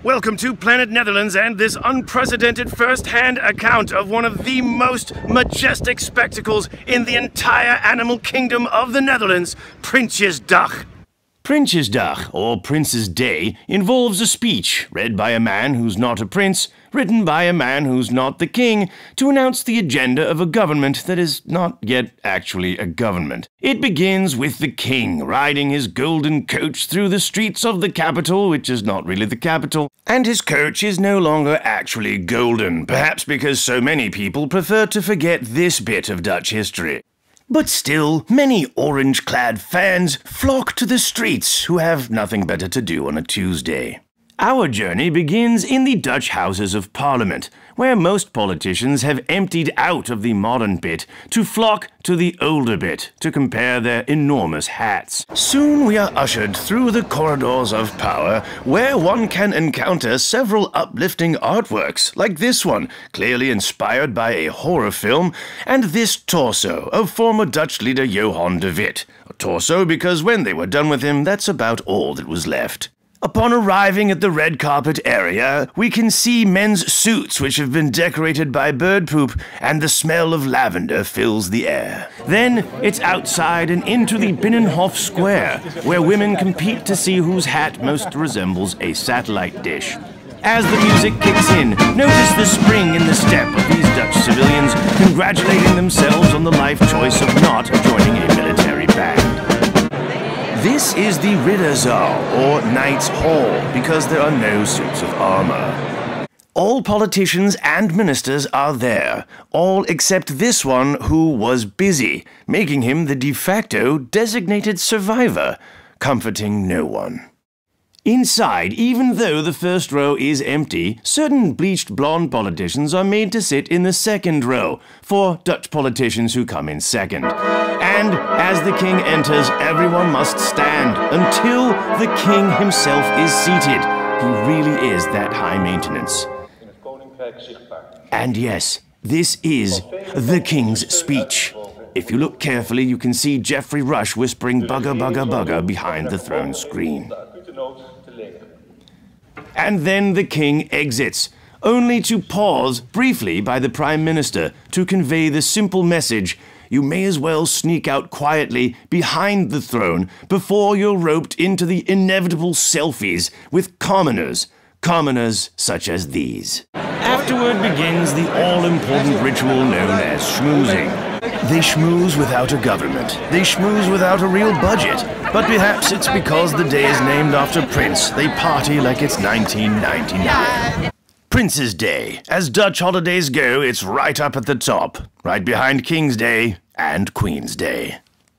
Welcome to Planet Netherlands and this unprecedented first-hand account of one of the most majestic spectacles in the entire animal kingdom of the Netherlands, Prinsjesdag. Prinsjesdag, or Prince's Day, involves a speech read by a man who's not a prince, written by a man who's not the king, to announce the agenda of a government that is not yet actually a government. It begins with the king riding his golden coach through the streets of the capital, which is not really the capital, and his coach is no longer actually golden, perhaps because so many people prefer to forget this bit of Dutch history. But still, many orange-clad fans flock to the streets who have nothing better to do on a Tuesday. Our journey begins in the Dutch Houses of Parliament, where most politicians have emptied out of the modern bit to flock to the older bit to compare their enormous hats. Soon we are ushered through the corridors of power, where one can encounter several uplifting artworks, like this one, clearly inspired by a horror film, and this torso of former Dutch leader Johan de Witt. A torso because when they were done with him, that's about all that was left. Upon arriving at the red carpet area, we can see men's suits which have been decorated by bird poop, and the smell of lavender fills the air. Then it's outside and into the Binnenhof Square, where women compete to see whose hat most resembles a satellite dish. As the music kicks in, notice the spring in the step of these Dutch civilians congratulating themselves on the life choice of not joining a military band. This is the Ridderzaal, or Knight's Hall, because there are no suits of armor. All politicians and ministers are there, all except this one who was busy, making him the de facto designated survivor, comforting no one. Inside, even though the first row is empty, certain bleached blonde politicians are made to sit in the second row, for Dutch politicians who come in second. And as the king enters, everyone must stand until the king himself is seated. He really is that high maintenance. And yes, this is the king's speech. If you look carefully, you can see Geoffrey Rush whispering "bugger, bugger, bugger" behind the throne screen. And then the king exits, only to pause briefly by the Prime Minister to convey the simple message: you may as well sneak out quietly behind the throne before you're roped into the inevitable selfies with commoners such as these. Afterward begins the all-important ritual known as schmoozing. They schmooze without a government. They schmooze without a real budget. But perhaps it's because the day is named after Prince. They party like it's 1999. Prince's Day. As Dutch holidays go, it's right up at the top. Right behind King's Day and Queen's Day.